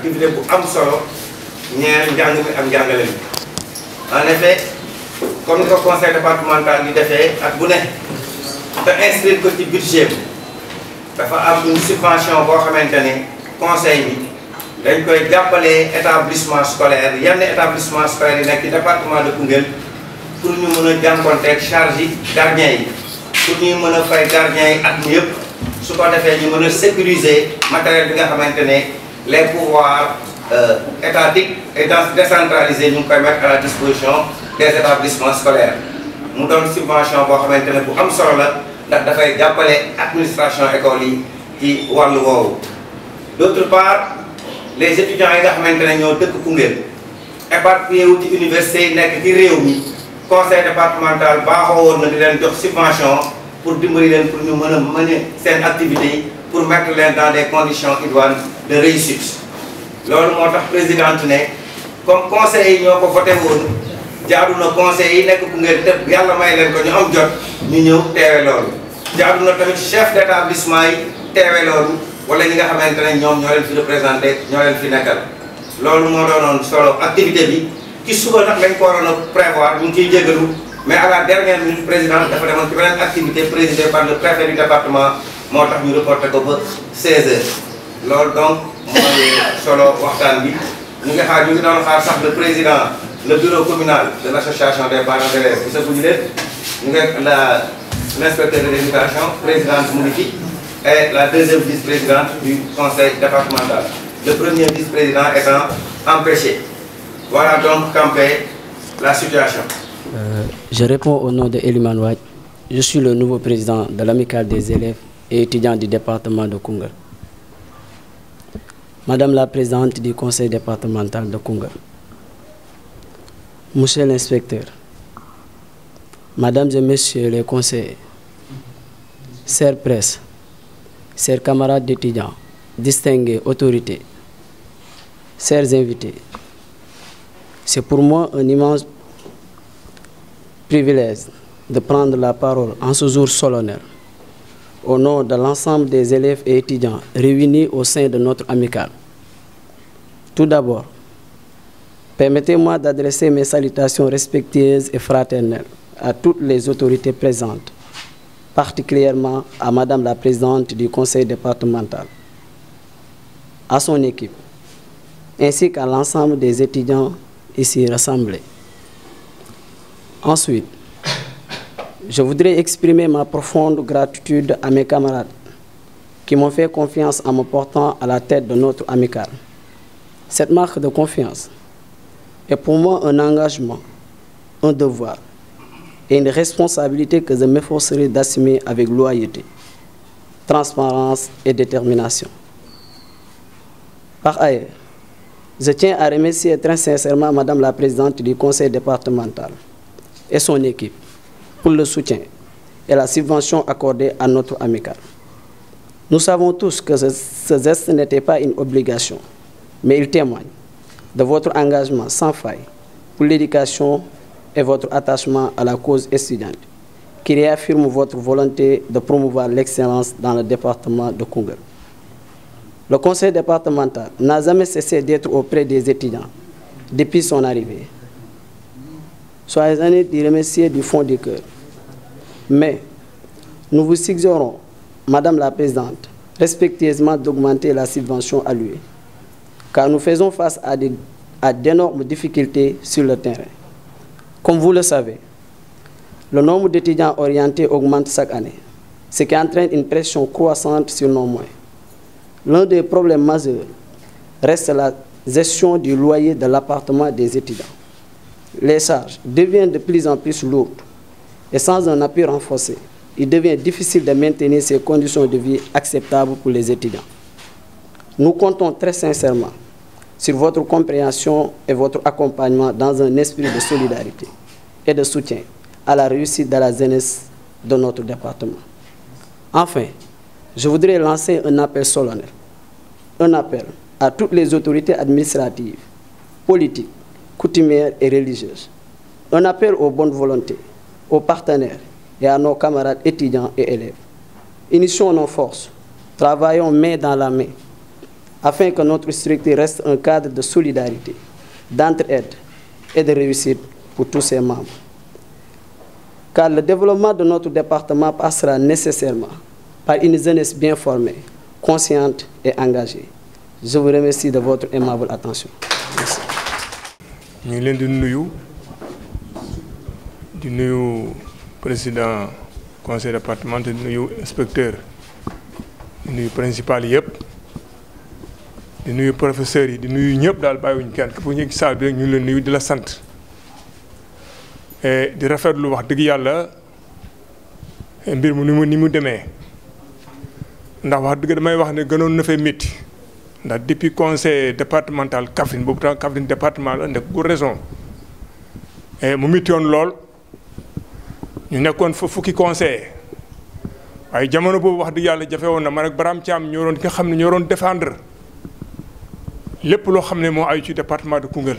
activité bu am solo ñeel njàng mi ak njàngale mi. En effet comme ni ko conseil départemental di defee at bu ne te inscrire ko ci budget bi dafa am une subvention boo xamante ne conseil bi dañ koy jàppale établissement scolaire yenn établissement scolaire yi nekk ci département de Koungheul pour ñu mën a jànkonteeg charge yi gardien yi pour ñu mën a fay gardien yi at mi yëpp su ko defee ñu mën a sécuriser matériel bi nga xamante ne les pouvoirs étatiques et décentralisés ñu ngi koy mettre à la disposition des établissements scolaires mu doon subvention boo xamante ne bu am solo la ndax dafay jàppale administration école yi ci wàllu woowu. D'autre part les étudiants yi nga xamante ne ñoo dëkk Koungheul éparpillé wu ci université yi nekk ci réew mi conseil départemental baaxoo woon na di leen jox subvention pour dimbali leen pour ñu mën a mener seen activité yi pour mettre leen dans des conditions idoines de réussite. loolu moo tax présidente ne comme conseil yi ñoo ko voté woon jaadu na conseil yi nekk Koungheul te yàlla may leen ko ñu am jot ñu ñëw teewe loolu. jaadu na tamit chef d'établissement yi teewe loolu wala ñi nga xamante ne ñoom ñoo leen fi représenté ñoo leen fi nekkal loolu moo doonoon solo activité bi ci suba nag lañ ko waroon a prévoir ñu ngi ciy jégalu mais à la dernière minute président dafa demoon ci beneen activité présidée par le préfet du département moo tax ñu reporté ko ba 16h loolu donc mooy solo waxtaan bi ñu ngi xaar ñu ngi doon xaar sax le président le bureau communal de l'association des parents d'élèves monsieur Goudjilet ñu ngi l'inspecteur de l'éducation présidente mu ngi fi et la deuxième vice-présidente du conseil départemental. Le premier vice-président étant empêché. Voilà donc campé la situation. Je réponds au nom de Eliman Wade. Je suis le nouveau président de l'amicale des élèves et étudiants du département de Koungheul. Madame la présidente du conseil départemental de Koungheul, monsieur l'inspecteur, mesdames et messieurs les conseillers, chère presse, chers camarades d'étudiants, distingués autorités, chers invités, c'est pour moi un immense privilège de prendre la parole en ce jour solennel au nom de l'ensemble des élèves et étudiants réunis au sein de notre amicale. Tout d'abord, permettez-moi d'adresser mes salutations respectueuses et fraternelles à toutes les autorités présentes, particulièrement à Madame la Présidente du Conseil départemental, à son équipe, ainsi qu'à l'ensemble des étudiants ici rassemblés. Ensuite, je voudrais exprimer ma profonde gratitude à mes camarades qui m'ont fait confiance en me portant à la tête de notre amicale. Cette marque de confiance est pour moi un engagement, un devoir et une responsabilité que je m'efforcerai d'assumer avec loyauté, transparence et détermination. Par ailleurs, je tiens à remercier très sincèrement Madame la Présidente du Conseil départemental et son équipe pour le soutien et la subvention accordée à notre amicale. Nous savons tous que ce geste n'était pas une obligation, mais il témoigne de votre engagement sans faille pour l'éducation et votre attachement à la cause étudiante, qui réaffirme votre volonté de promouvoir l'excellence dans le département de Koungheul. Le conseil départemental n'a jamais cessé d'être auprès des étudiants depuis son arrivée. Soyez d'y remercier du fond du cœur. Mais nous vous suggérons, Madame la Présidente, respectueusement d'augmenter la subvention allouée, car nous faisons face à d'énormes difficultés sur le terrain. Comme vous le savez, le nombre d'étudiants orientés augmente chaque année, ce qui entraîne une pression croissante sur nos moyens. L'un des problèmes majeurs reste la gestion du loyer de l'appartement des étudiants. Les charges deviennent de plus en plus lourdes et sans un appui renforcé, il devient difficile de maintenir ces conditions de vie acceptables pour les étudiants. Nous comptons très sincèrement sur votre compréhension et votre accompagnement dans un esprit de solidarité et de soutien à la réussite de la jeunesse de notre département. Enfin, je voudrais lancer un appel solennel, un appel à toutes les autorités administratives, politiques, coutumières et religieuses, un appel aux bonnes volontés, aux partenaires et à nos camarades étudiants et élèves. Initions nos forces, travaillons main dans la main afin que notre structure reste un cadre de solidarité, d'entraide et de réussite pour tous ses membres. Car le développement de notre département passera nécessairement par une jeunesse bien formée, consciente et engagée. Je vous remercie de votre aimable attention. Merci. Ñu ngi leen di nuyu président conseil départemental, di nuyu inspecteur, di nuyu principal yëpp, di nuyu professeurs yi, di nuyu ñëpp daal bàyyiwuñu kenn képp ku ñu saal bi rek ñu ngi leen nuyu di la sant di rafetlu wax dëgg yàlla mbir mu ni mu demee ndax wax dëgg damay wax ne gënoon na fee métti ndax depuis conseil départemental Kaffrine boobu tam Kaffrine département la nekk gu raison mu métti woon lool ñu nekkoon fa fukki conseil waaye jamono boobu wax dëgg yàlla jafe woon na man ak Baram Thiam ñoo doon ki nga xam ne ñoo doon défendre lépp loo xam ne moo ay ci département de Koungheul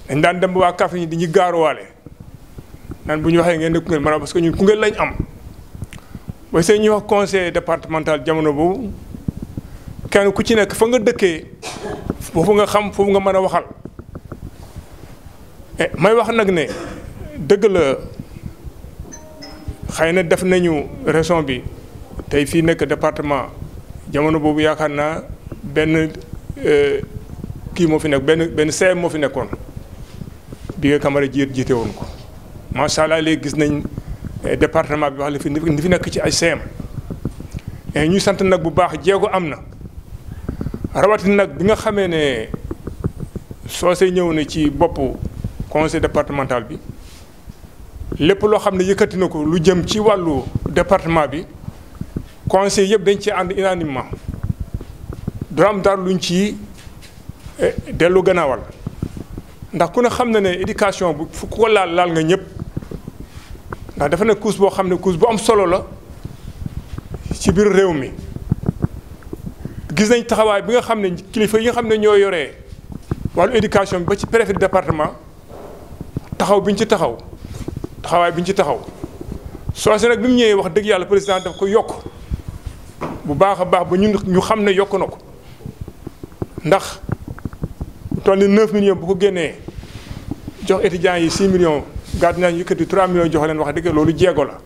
dañ daan dem ba waa Kaffrine di ñu gaaruwaale naan bu ñu waxee ngeen ne Koungheul maanaam parce que ñun Koungheul lañ am ba see ñuy wax conseil départemental jamono boobu kenn ku ci nekk fa nga dëkkee foofu nga xam foofu nga mën a waxal may wax nag ne dëgg la xëy na def nañu région bi tey fii nekk département jamono boobu yaakaar naa benn kii moo fi nekk benn CM moo fi nekkoon bi nga Camara jiite woon ko macha allah léegi gis nañ département bi wax la fi nekk ci ay CM ñu sant nag bu baax jéego am na rawatina nag bi nga xamee ne soosey ñëw na ci boppu conseil départemental bi lépp loo xam ne yëkkati na ko lu jëm ci wàllu département bi conseil yëpp dañ ci ànd unanimement du am dara luñ ci dellu gannaawal ndax ku ne xam na ne éducation bu fu ko laal nga ñëpp ndax dafa ne couche boo xam ne couche bu am solo la ci biir réew mi gis nañ taxawaay bi nga xam ne kilifa yi nga xam ne ñoo yoree wàllu éducation bi ba ci préfet département taxaw bi ñu ci taxaw taxawaay bi ñu ci taxaw soose nag bi mu ñëwee wax dëgg yàlla président daf ko yokk bu baax a baax ba ñu xam ne yokk na ko ndax toll ni 9 millions bu ko génnee jox étudiants yi 6 millions gàddu naa ñu yëkkati 3 millions jox leen wax dëgg loolu jéego la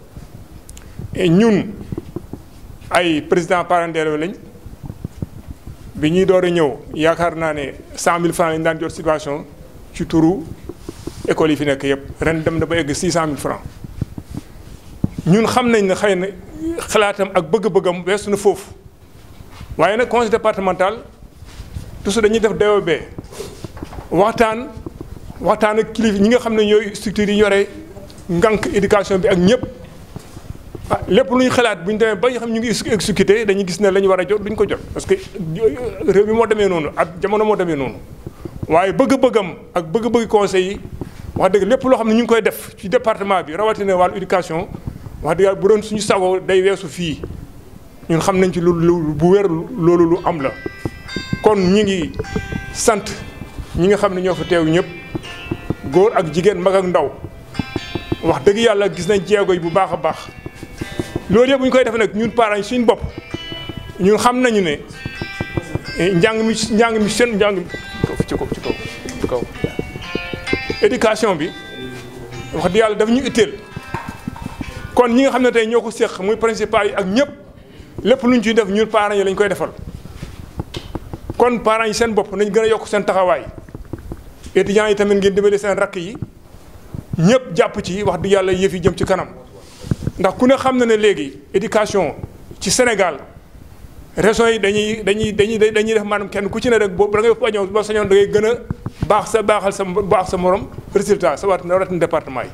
et ñun ay président parent d'élève lañ bi ñuy door a ñëw yaakaar naa ne 100 000 francs lañ daan jot subvention ci turu école yi fi nekk yëpp ren dem na ba egg 600 000 francs ñun xam nañ ne xëy na xalaatam ak bëgg-bëggam weesu na foofu waaye nag conseil départemental toujours dañuy def DOB waxtaan ak kilifa ñi nga xam ne ñooy structures yi yore ngànk éducation bi ak ñëpp lépp lu ñu xalaat bu ñu demee ba xam ñu ngi exécuté dañuy gis ne la ñu war a jot duñ ko jot parce que réew mi moo demee noonu ak jamono moo demee noonu waaye bëgg-bëggam ak bëgg-bëgg conseil yi wax dëgg lépp loo xam ne ñu ngi koy def ci département bi rawatina wàllu éducation wax dëgg bu doon suñu sago day weesu fii ñun xam nañ ci lu bu wér loolu lu am la kon ñi ngi sant ñi nga xam ne ñoo fa teew ñëpp góor ak jigéen mag ak ndaw wax dëgg yàlla gis nañ jéego yi bu baax a baax loolu yëpp bu ñu koy defee nag ñun parents yi suñu bopp ñun xam nañu ne njàng mi seen njàng ci kaw éducation bi wax dëgg yàlla daf ñu itteel kon ñi nga xam ne tey ñoo ko séq muy principal yi ak ñëpp lépp lu ñu ciy def ñun parents yi lañ koy defal kon parents yi seen bopp nañ gën a yokk seen taxawaay étudiants yi tamit ngeen dimbali seen rakk yi ñëpp jàpp ci wax dëgg yàlla yëf yi jëm ci kanam ndax ku ne xam na ne léegi éducation ci Sénégal régions yi dañuy def maanaam kenn ku ci ne rek boobu da ngay ñëw ba sañoon da ngay gën a baaxal sa morom résultat sa rawatina département yi.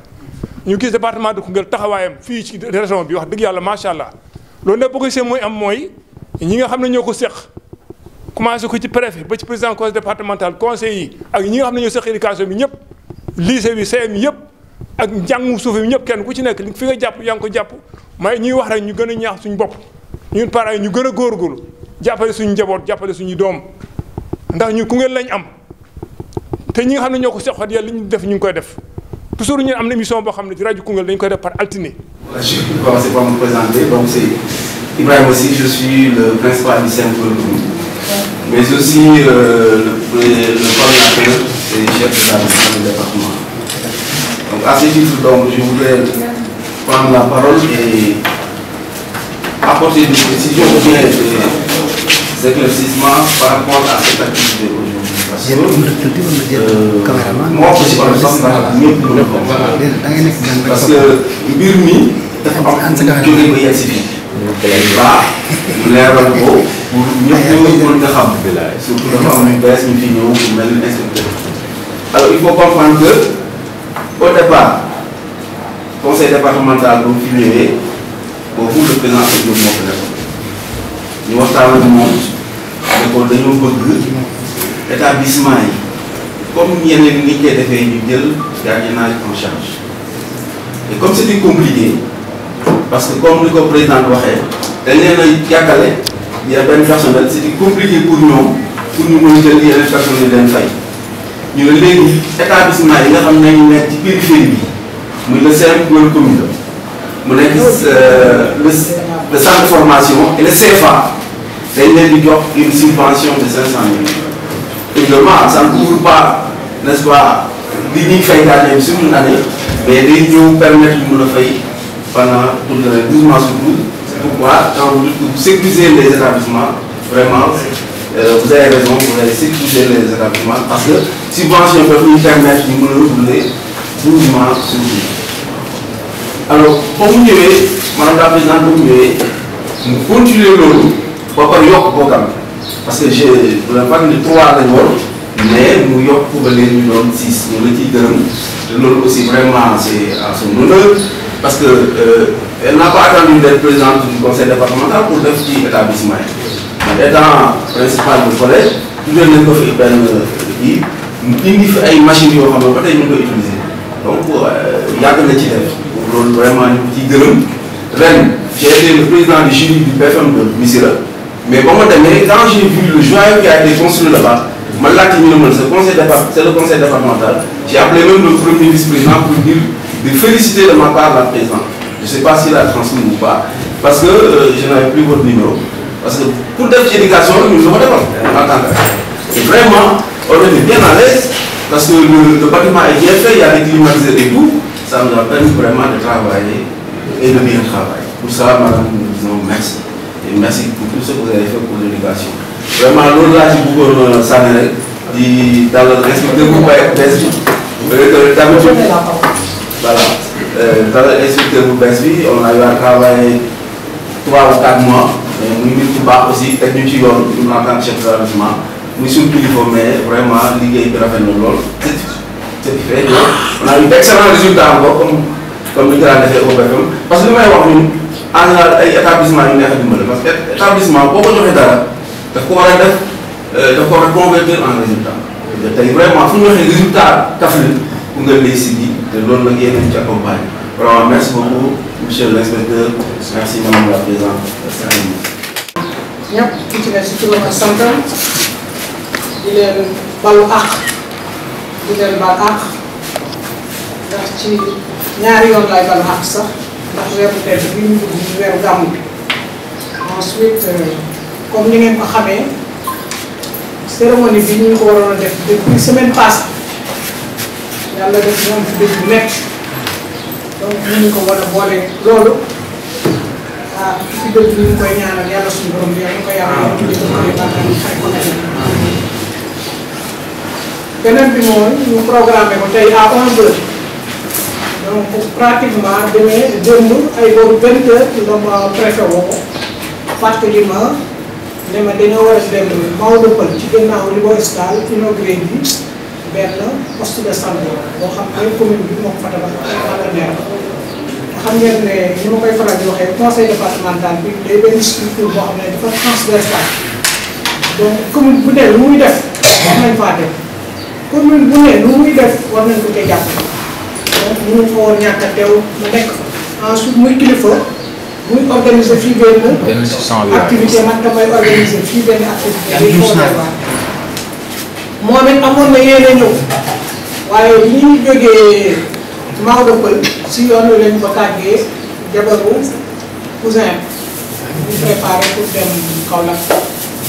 ñu gis département de Koungheul taxawaayam fii ci région bi wax dëgg yàlla macha allah loolu nag boo ko gisee mooy ñi nga xam ne ñoo ko seq commencé ko ci préfet ba ci président conseil départemental conseil yi ak ñi nga xam ne ñoo seq éducation bi ñëpp lycée bi CM yëpp ak njàngu suuf bi ñëpp kenn ku ci nekk fi nga jàpp yaa ngi ko jàpp may ñuy wax rek ñu gën a ñaax suñu bopp ñun parents yi ñu gën a góorgóorlu jàppale suñu njaboot jàppale suñu doom ndax ñu Koungheul lañ am te ñi nga xam ne ñoo ko seq wax yàlla li ñu def ñu ngi koy def toujours ñu am na émission boo xam ne ci rajo Koungheul dañu koy def par altine. Je vais commencer par me présenter. Donc c'est Ibrahim aussi, je suis le principal lycéen de Koungheul. mais aussi le coordinateur et chef d'établissement du département. Donc à ce titre, donc, je voudrais prendre la parole et apporter des précisions ou bien des éclaircissements par rapport à cette activité aujourd'hui. Parce que moi aussi, par exemple, parce que mbir mi dafa am jóge ba yegg si fii. waaw mu leeral ko pour ñëpp mën nga xam. surtout dafa am ñu bees ñu fi ñëw pour mel ni inspecteur. alors il faut comprendre que au départ conseil départemental bu fi ñëwee boobu le président Diop moo fi nekkoon ñu waxtaan ak moom ne ko dañoo bëgg établissement yi comme yeneen ni koy defee ñu jël gardiennage en charge et comme c'était compliqué parce que comme ni ko président waxee dañ leen a jàkkale y a benn personnel c'était compliqué pour ñoom pour ñu mën jël yeneen personnes yi leen fay ñu ne léegi établissement yi nga xam ne ñu nekk ci périphérie bi muy le CEM wala commune mu nekk le centre de formation et le CFA dañ leen di jox une subvention de 500 000. évidemment ça ne couvre pas n'est-ce pas li ñuy fay gardien sur une année mais day ñëw permettre ñu mën a fay pendant toute l'année 12 mois sur 12. C'est pourquoi quand vous sécurisez les établissements vraiment vous avez raison, vous allez sécuriser les établissements parce que subvention peut nous permettre de nous renouveler 12 mois sur 12. Alors, pour nous, Madame la Présidente, nous continuons l'eau pour pas yok programme. Parce que je ne voulais pas que 3 mais nous yok pour les nous donne 6. Nous le disons, l'eau aussi vraiment c'est à son honneur parce que elle n'a pas attendu d'être présidente du conseil départemental pour le petit établissement. Étant principal du collège, nous avons fait une machine qui va utiliser. Donc, il y a des choses vraiment qui j'ai été le président du jury du BFM de Missira. Mais bon, quand j'ai vu le joyau qui a été construit là-bas, c'est le conseil départemental. J'ai appelé même le premier vice-président pour dire de féliciter de ma part la présidente. Je ne sais pas s'il a transmis ou pas, parce que je n'avais plus votre numéro. Parce que pour l'éducation, nous avons des vraiment, on est bien à l'aise, parce que le bâtiment est bien fait, il y a des climatiseurs et tout, ça nous a permis vraiment de travailler et de bien travailler. Pour ça, madame, nous disons merci. Et merci pour tout ce que vous avez fait pour l'éducation. Vraiment, l'autre là, j'ai beaucoup de salaire, dans l'inspecteur vous pouvez d'habitude, voilà, dans l'inspecteur vous on a eu à travailler 3 ou 4 mois. Nous avons aussi technique en tant que chef d'établissement. Nous sommes plus formés, vraiment, l'idée de la fin de l'eau. C'est fait. On a eu d'excellents résultats encore, comme nous l'avons fait au BFM. Parce que nous avons un établissement qui est parce que l'établissement, pour nous faire il faut convertir en résultat. Vraiment, il faut un résultat pour nous les civils, de l'autre qui est accompagné. Vraiment, merci beaucoup, monsieur l'inspecteur. Merci, madame la présidente. ñëpp ku ci ne si turam ak santam di leen balu àq di leen bal àq ndax ci ñaari yoon lay balu àq sax ndax weeru tey bi ñu dugg ci weeru gàmmu bi ensuite comme ni ngeen ko xamee cérémonie bi ñu ko waroon a def depuis semaine passée yàlla def ñoom fi dëj bu métti donc ñu ko war a boole loolu ah fi dëgg ñu ngi koy ñaanal yàlla suñu borom bi yàlla ko yàlla ñu ko xay ko beneen bi mooy ñu programmé ko tey à 11h donc pratiquement demee démb ay boobu 20h la ma préfet woo fàttali ma ne ma dañoo war a dem Maodo Pël ci gannaaw li boo escale inauguré bi benn poste de santé boo xam ne commune bi moo ko fa tabax partenaire xam ngeen ne ni ma koy faral di waxee conseil départemental bi day benn structure boo xam ne dafa transversale donc commune bu ne lu muy def war nañ faa def commune bu ne lu muy def war nañ ko cee jàpp donc mënu fa woon ñàkk a teew mu nekk ensuite muy kilifa muy organiser fii benn activité man damay organiser fii benn activité bi foo devoir moom it amoon na yéene ñëw waaye li ñu jógee Maodo Pël si yoon wi lañ ko tàggee jabaru cousin ñu préparé pour dem Kaolack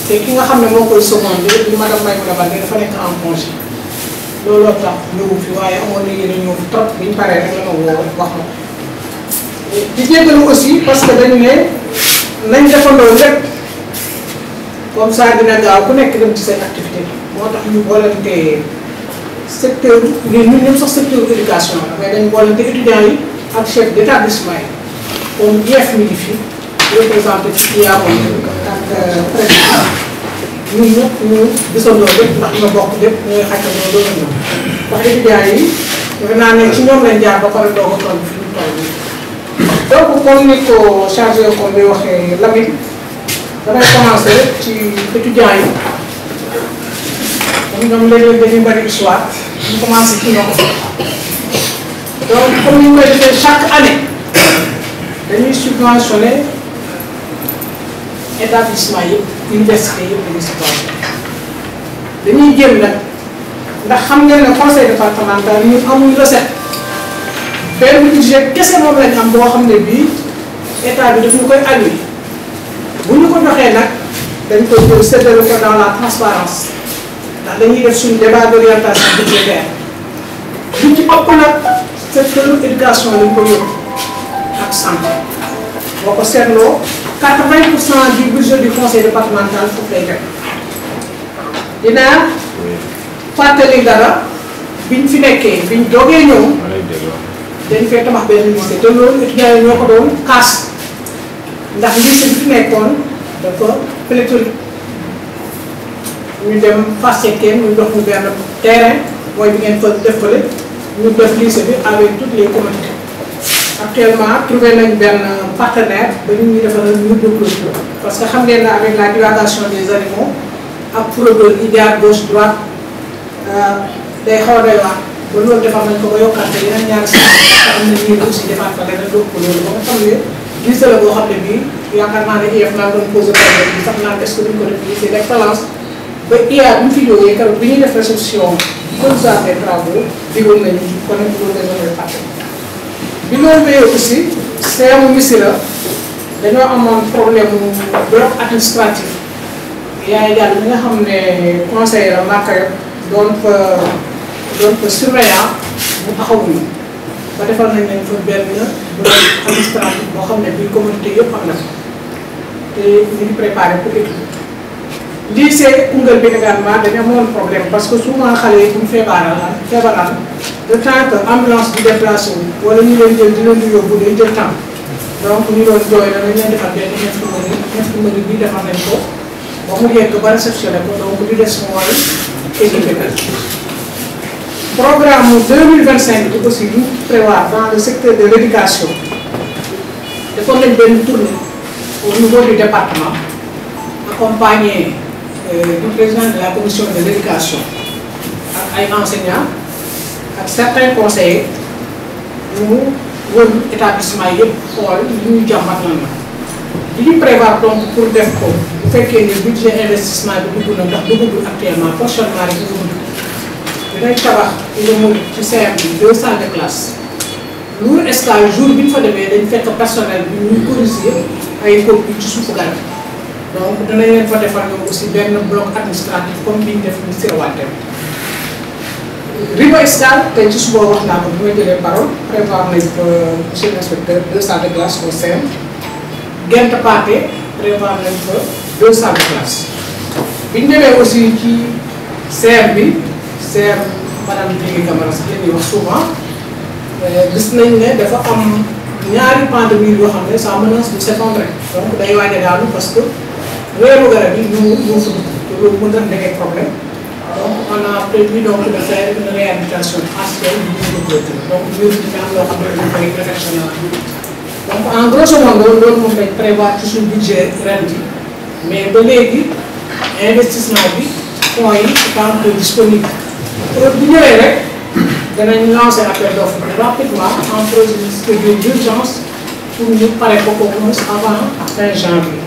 te ki nga xam ne moo koy secondé li madame Maïmouna Baldé dafa nekk en congé looloo tax ñëwu fi waaye amoon na yéen a ñëw trop biñ paree rek la ma woo wax ma di jéggalu aussi parce que dañu ne nañ defandoo lépp comme ça dina gaaw ku nekk dem ci seen activité moo tax ñu boolante secteur ñun ñëpp sax secteur éducation la mais dañu boolante étudiants yi ak chef d' établissement yi comme IEF mi ngi fi représenté ci IAO ak président ñun ñëpp ñu gisandoo lépp ndax ñoo bokk lépp ñooy xàccandoo doon ñëw ndax étudiants yi defe naa ne ci ñoom lañ jaar ba pare doog a toll fi ñu toll nii. donc comme ni ko chargé comme bi waxee Lamine damay commencé ci étudiants yi comme ñoom léeg-léeg dañuy bari histoire ñu commencé ci ñoom donc comme ni ñu koy defee chaque année dañuy subventionné établissement yëpp université yëpp dañuy subventionné dañuy jël nag ndax xam ngeen ne conseil départemental ñu amul recette benn budget kese moom lañ am boo xam ne bii état bi daf ñu koy alloué bu ñu ko joxee nag dañ koy jël séddale ko dans la transparence ndax dañuy def suñu débat d'orientation budgétaire li ci ëpp nag secteur éducation lañ ko yóbbu ak santé boo ko seetloo 80% du budget du conseil départemental foofu lay def dinaa fàttali dara biñ fi nekkee biñ doogee ñëw dañ fee tabax benn lycée te loolu étudiants yi ñoo ko doon kaas ndax lycée bi fi nekkoon dafa pléthorique ñu dem Fass-Cekkeen ñu jox ñu benn terrain mooy bi ngeen fa def fële ñu def lycée bi avec toutes les communautés actuellement trouvé nañ benn partenaire ba ñu ñuy defaral ñu de clôture parce que xam ngeen ne avec la divagation des animaux ak fraudeur yi jaar gauche droite day xaw a doy waar ba loolu defar nañ ko ba yokkaate yeneen ñaari si am na ñii aussi defaat fa leneen dóor ko loolu ba nga xam ne lycée la boo xam ne bii yaakaar naa ne IEF naa doon posé problème bi sax naan est-ce que duñ ko def lycée d'excellence ba IA bi ñu fi jógee keroog bi ñuy def réception commissaire des travaux digoon nañu kon nag loolu dañoo koy fàtte bi loolu wéyee aussi CEM Missirah dañoo amoon problème mu bloc administratif yaay daal li nga xam ne conseiller la Maka doon fa surveillant bu taxawuñu ba defal nañ leen fa benn bloc administratif boo xam ne bii communauté yëpp am na te ñu ngi préparé pour étude lycée Koungheul bi également dañu amoon problème parce que souvent xale yi bu ñu feebaraan le temps que ambulance bi déplacé wu wala ñu leen jël di leen di yóbbu day jël temps donc ñu doon jooy na dañ leen defal benn infirmerie bi defal nañ ko ba mu yegg ba réceptionné ko donc li des mooy équipé bi programme 2025 bi aussi ñu prévoir dans le secteur de l'éducation defoon nañ benn tournée au niveau du département accompagné du président de la commission de l'éducation ak ay enseignants ak certains conseillers ñu wër établissement yëpp xool li ñuy jàmbat lan la li ñu prévoir donc pour def ko bu fekkee ne budget investissement bi dugg na ndax duggagul actuellement fonctionnement rek dugg dinañ tabax lu ci CM bi 2 salles de classe lour escale jour bi ñu fa demee dañ fekk personnel bi ñuy corriger ay copies ci suufu garab donc danañ leen fa defal ñoom aussi benn bloc administratif comme bi ñu def ni Sirwatem Rivo Escale tey ci suba wax naa ko bi ma jëlee parole prévoir nañ ko monsieur l'inspecteur 2 salles de classe au CM Gent Pathé prévoir nañ ko 2 salles de classe bi ñu demee aussi ci CM bi CM madame Dégui Camara sax la ñuy wax souvent gis nañ ne dafa am ñaari pans de mur yoo xam ne ça menace de s'effondrer donc day waaj a daanu parce que weeru garab yi ñoo fa dugg te loolu mën na nekk problème donc on a prévu donc de faire une réhabilitation partielle du mur de clôture donc mur bi dina am loo xam ne dañu koy réfectionné donc en grosso modo loolu moom lañ prévoir ci suñu budget ren bi mais ba léegi investissement bi fonds yi c'est pas encore disponible bu ñëwee rek danañ lancer appel d'offres rapidement en procédure d'urgence pour ñu pare ko au moins avant fin janvier.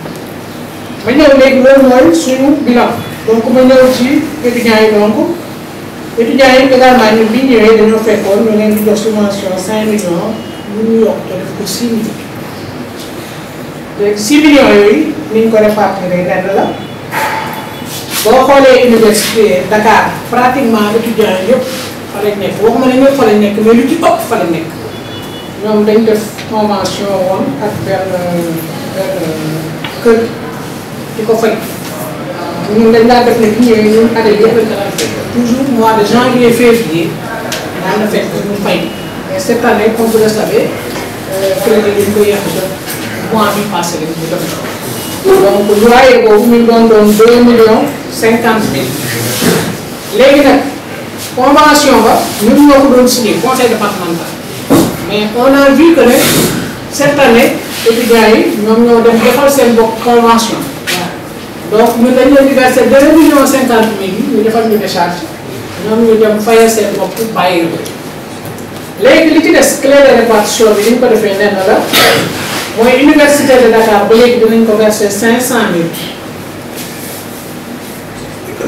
ma ñëw léegi loolu mooy suñu bilan donc ma ñëw ci étudiants yi donc étudiants yi également ñun bi ñëwee dañoo fekkoon ñu leen di jox subvention 5 millions ñu ñu yokk te def ko 6 millions léegi 6 millions yooyu ni ñu ko répartir lenn la boo xoolee université Dakar pratiquement étudiants yëpp fa lañ nekk waxuma ne ñëpp fa lañ nekk mais lu ci ëpp fa lañ nekk ñoom dañ def convention woon ak benn kër di ko fay ñun dañ daan def ne bi ñëwee ñun année bi yëpp lañ ko daan fekk toujours mois de janvier février daan na fekk ñu fay mais cette année comme vous le savez crédit yi ñu ko yéex a jot mois bi passé lañ ko jot donc loyer boobu ñu doon 2,50 millions léegi nag convention ba ñun ñoo ko doon signé conseil départemental mais on a vu que ne cette année étudiants yi ñoom ñoo dem defal seen bopp convention waaw donc ñun dañu leen di verser 2,50 millions yi ñu defal ñu décharge ñoom ñu dem fayal seen bopp bàyyi léegi li ci des clé de répartition bi ni ñu ko defee nenn la mooy université de Dakar ba léegi dinañ ko verser 500 000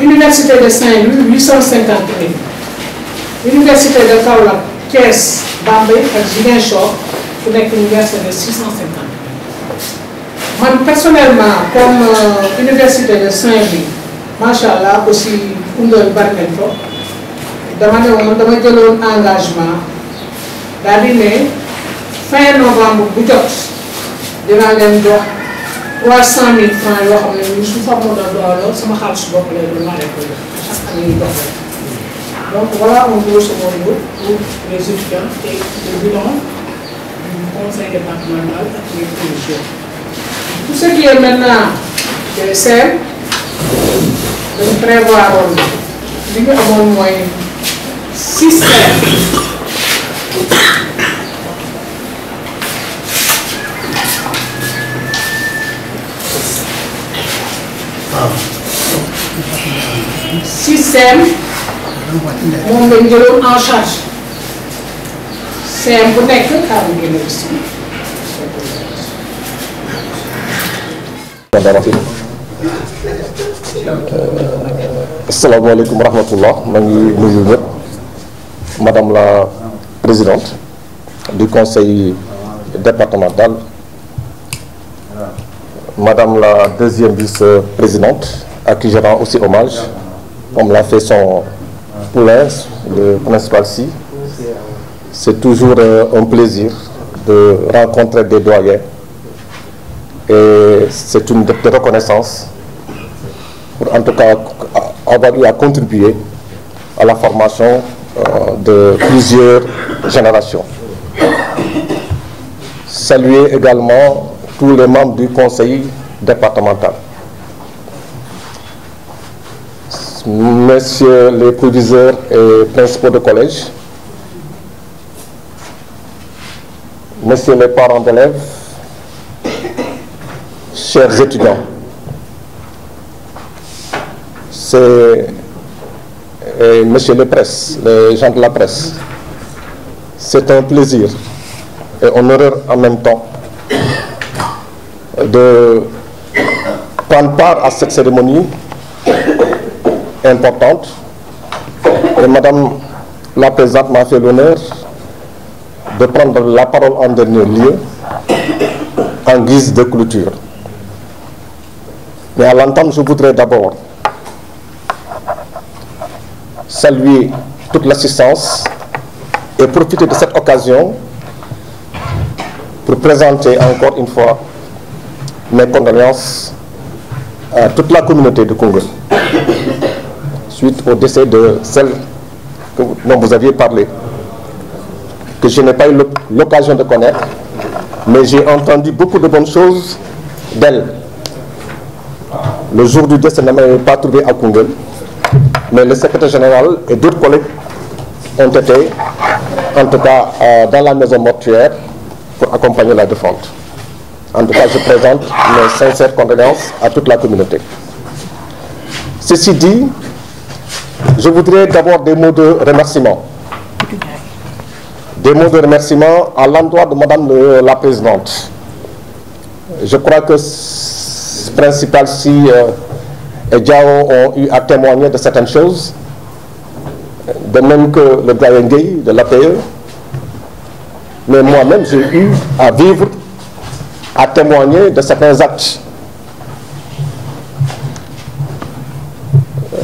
université de Saint-Louis 850 000 université de Kaolack Thiès Bambey ak Ziguinchor ku nekk ñu verser de 650 man personnellement comme université de Saint-Louis macha allah aussi Koungheul bari nañ ko dama ne woon dama jëloon engagement daal di ne fin novembre bu jot. dinaa leen jox 300 000 francs yoo xam ne ñu sous forme de don sama xaalis bopp lay doon maa leen koy jox chaque année ñu jox donc voilà un grosso modo pour les étudiants et le bilan du conseil départemental ak les commissions. Tout ce qui est maintenant des serres dañu prévoir woon li ñu amoon mooy 6 serres. 6 CEM moom lañ jëloon en charge CEM bu nekk xaaral ngeen a gis. asalaamaaleykum wa rahmatullah maa ngi nuyu ñëpp madame la présidente du conseil départemental, madame la deuxième vice-présidente à qui je rends aussi hommage, comme l'a fait son poulain, le principal si. C'est toujours un plaisir de rencontrer des doyens et c'est une de reconnaissance pour en tout cas avoir eu à contribuer à la formation de plusieurs générations. Saluer également tous les membres du conseil départemental. Messieurs les proviseurs et principaux de collège, messieurs les parents d'élèves, chers étudiants, messieurs les gens de la presse, c'est un plaisir et un honneur en même temps de prendre part à cette cérémonie importante. Et Madame la Présidente m'a fait l'honneur de prendre la parole en dernier lieu en guise de clôture. Mais à l'entame, je voudrais d'abord saluer toute l'assistance et profiter de cette occasion pour présenter encore une fois mes condoléances à toute la communauté de Koungheul suite au décès de celle dont vous aviez parlé, que je n'ai pas eu l'occasion de connaître, mais j'ai entendu beaucoup de bonnes choses d'elle. Le jour du décès, ne m'avait pas trouvé à Koungheul, mais le secrétaire général et d'autres collègues ont été, en tout cas, dans la maison mortuaire pour accompagner la défunte. En tout cas, je présente mes sincères condoléances à toute la communauté. Ceci dit, je voudrais d'abord des mots de remerciement. Des mots de remerciement à l'endroit de Madame la Présidente. Je crois que principal si et Diao ont eu à témoigner de certaines choses, de même que le doyen Gueye de l'APE, mais moi-même j'ai eu à vivre, à témoigner de certains actes.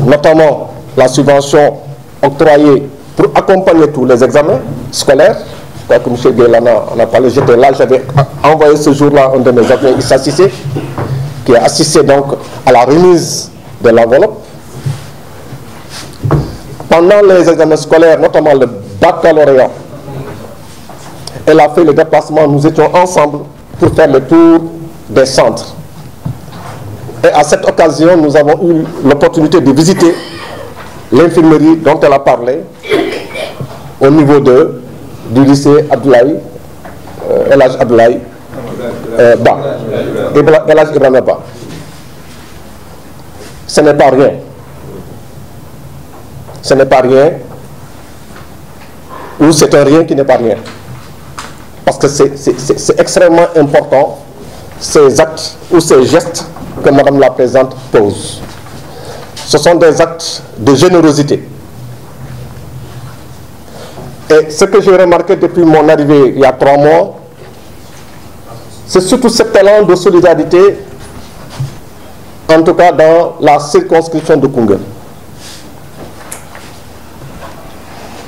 notamment la subvention octroyée pour accompagner tous les examens scolaires. Je crois que M. Guélana en a parlé, j'étais là, j'avais envoyé ce jour-là un de mes amis, Issa Cissé, qui a assisté donc à la remise de l'enveloppe. Pendant les examens scolaires, notamment le baccalauréat, elle a fait le déplacement, nous étions ensemble pour faire le tour des centres. Et à cette occasion, nous avons eu l'opportunité de visiter l'infirmerie dont elle a parlé au niveau du lycée Abdoulaye, El Hadj Abdoulaye Ba, El Hadj Ibrahima Ba. Ce n'est pas rien. Ce n'est pas rien, ou c'est un rien qui n'est pas rien. Parce que c'est extrêmement important, ces actes ou ces gestes que Madame la Présidente pose. Ce sont des actes de générosité. Et ce que j'ai remarqué depuis mon arrivée il y a 3 mois, c'est surtout cet élan de solidarité, en tout cas dans la circonscription de Koungheul.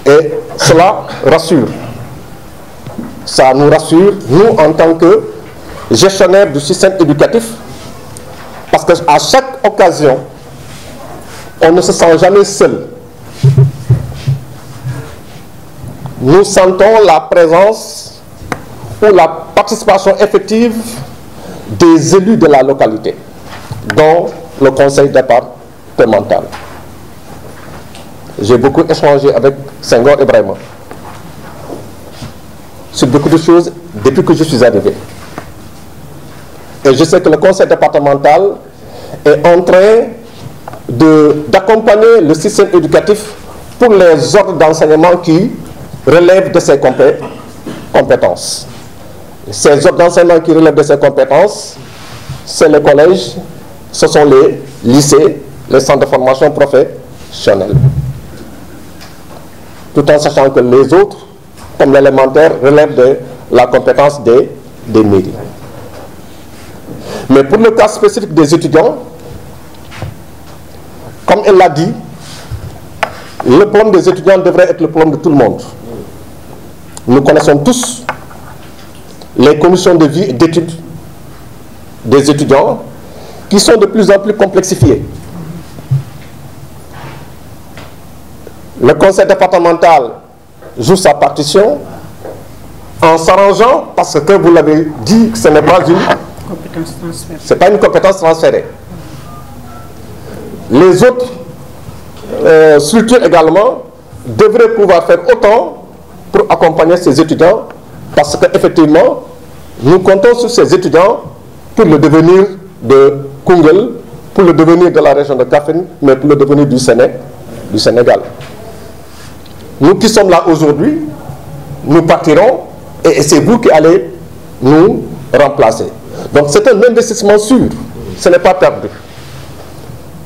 Et cela rassure. Ça nous rassure, nous, en tant que gestionnaires du système éducatif, parce qu'à chaque occasion, on ne se sent jamais seul. Nous sentons la présence ou la participation effective des élus de la localité, dont le conseil départemental. J'ai beaucoup échangé avec Senghor Ibrahima sur beaucoup de choses depuis que je suis arrivé. Et je sais que le conseil départemental est en train d'accompagner le système éducatif pour les ordres d'enseignement qui relèvent de ses compétences. Ces ordres d'enseignement qui relèvent de ses compétences, c'est le collège, ce sont les lycées, les centres de formation professionnelle. Tout en sachant que les autres, comme l'élémentaire, relèvent de la compétence des mairies. Mais pour le cas spécifique des étudiants, comme elle l'a dit, le problème des étudiants devrait être le problème de tout le monde. Nous connaissons tous les conditions de vie et d'études des étudiants qui sont de plus en plus complexifiées. Le conseil départemental joue sa partition en s'arrangeant, parce que vous l'avez dit, ce n'est pas une compétence transférée. Les autres structures également devraient pouvoir faire autant pour accompagner ces étudiants, parce qu'effectivement, nous comptons sur ces étudiants pour le devenir de Koungheul, pour le devenir de la région de Kaffrine, mais pour le devenir du Sénégal. Nous qui sommes là aujourd'hui, nous partirons et c'est vous qui allez nous remplacer. Donc c'est un investissement sûr, ce n'est pas perdu.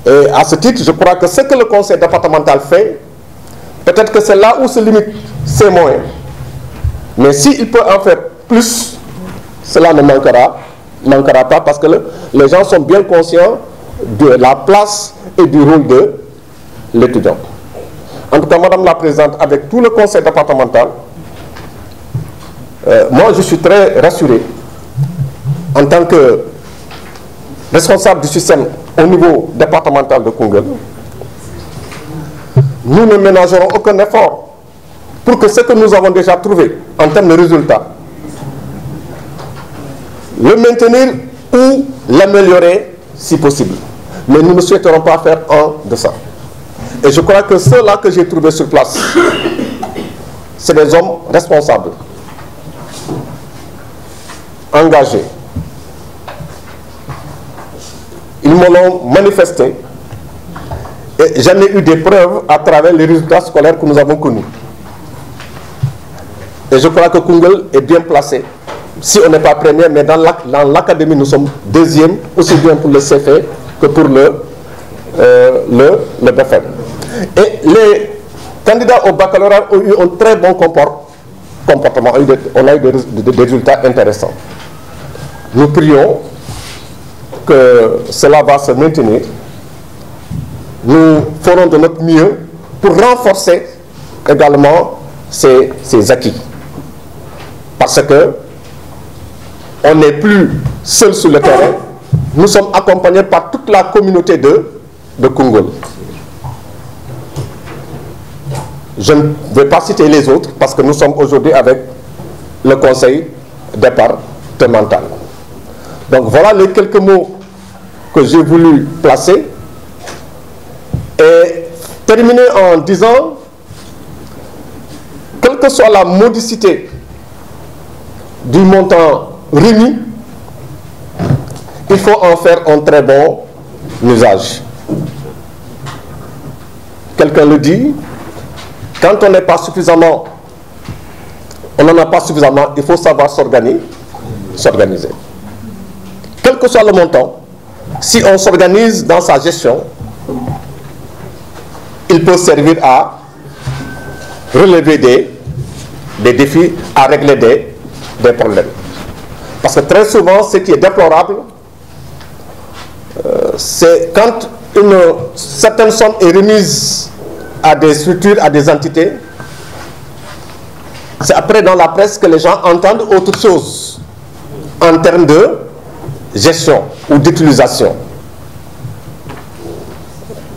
Et à ce titre, je crois que ce que le conseil départemental fait, peut-être que c'est là où se limitent ses moyens. Mais s'il peut en faire plus, cela ne manquera pas, parce que les gens sont bien conscients de la place et du rôle de l'étudiant. En tout cas, Madame la Présidente, avec tout le conseil départemental, moi je suis très rassuré en tant que responsable du système au niveau départemental de Koungheul. Nous ne ménagerons aucun effort pour que ce que nous avons déjà trouvé en termes de résultats, le maintenir ou l'améliorer si possible. Mais nous ne souhaiterons pas faire un de ça. Et je crois que ceux-là que j'ai trouvés sur place, c'est des hommes responsables, engagés. Ils me l'ont manifesté et j'en ai eu des preuves à travers les résultats scolaires que nous avons connus. Et je crois que Koungheul est bien placé. Si on n'est pas premier, mais dans l'académie, nous sommes deuxième, aussi bien pour le CFE que pour le BFM. Et les candidats au baccalauréat ont eu un très bon comportement. On a eu des résultats intéressants. Nous prions que cela va se maintenir nous ferons de notre mieux pour renforcer également ces acquis. Parce que on n'est plus seul sur le terrain, nous sommes accompagnés par toute la communauté de Koungheul. Je ne vais pas citer les autres parce que nous sommes aujourd'hui avec le conseil départemental. Donc voilà les quelques mots que j'ai voulu placer et terminer en disant, quelle que soit la modicité du montant remis, il faut en faire un très bon usage. Quelqu'un le dit, quand on n'est pas suffisamment, on n'en a pas suffisamment, il faut savoir s'organiser. Quel que soit le montant, si on s'organise dans sa gestion, il peut servir à relever des défis, à régler des problèmes. Parce que très souvent, ce qui est déplorable, c'est quand une certaine somme est remise à des structures, à des entités, c'est après dans la presse que les gens entendent autre chose en termes de gestion ou d'utilisation.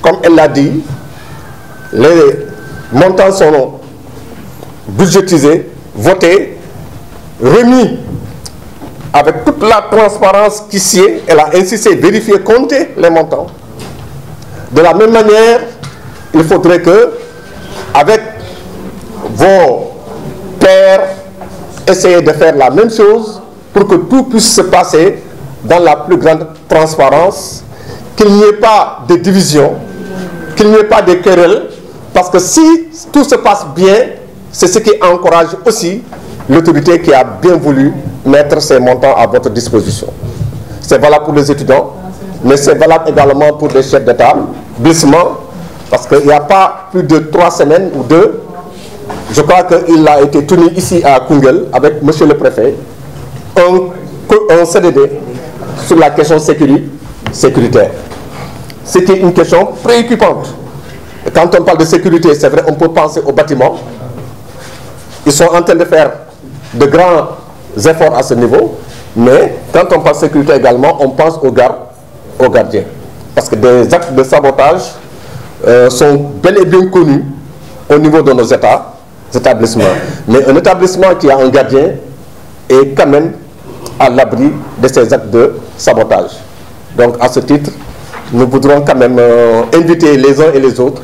Comme elle l'a dit, les montants sont budgétisés, votés, remis avec toute la transparence qui s'y est. Elle a insisté, vérifier, compter les montants. De la même manière, il faudrait que, avec vos pairs, essayez de faire la même chose pour que tout puisse se passer dans la plus grande transparence, qu'il n'y ait pas de division, qu'il n'y ait pas de querelles, parce que si tout se passe bien, c'est ce qui encourage aussi l'autorité qui a bien voulu mettre ces montants à votre disposition. C'est valable pour les étudiants, mais c'est valable également pour les chefs d'établissement, parce qu'il n'y a pas plus de 3 semaines ou 2, je crois qu'il a été tenu ici à Koungheul avec monsieur le préfet, un CDD sur la question sécuritaire. C'était une question préoccupante. Et quand on parle de sécurité, c'est vrai, on peut penser aux bâtiments. Ils sont en train de faire de grands efforts à ce niveau, mais quand on parle de sécurité également, on pense aux gardiens. Parce que des actes de sabotage sont bel et bien connus au niveau de nos établissements. Mais un établissement qui a un gardien est quand même à l'abri de ces actes de sabotage. Donc à ce titre, nous voudrons quand même inviter les uns et les autres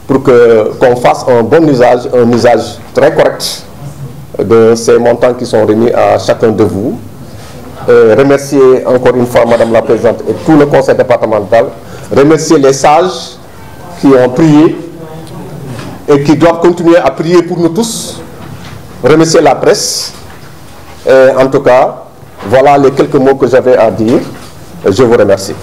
pour qu'on fasse un bon usage, un usage très correct de ces montants qui sont remis à chacun de vous. Remercier encore une fois Madame la Présidente et tout le conseil départemental. Remercier les sages qui ont prié et qui doivent continuer à prier pour nous tous. Remercier la presse. En tout cas, voilà les quelques mots que j'avais à dire. Je vous remercie.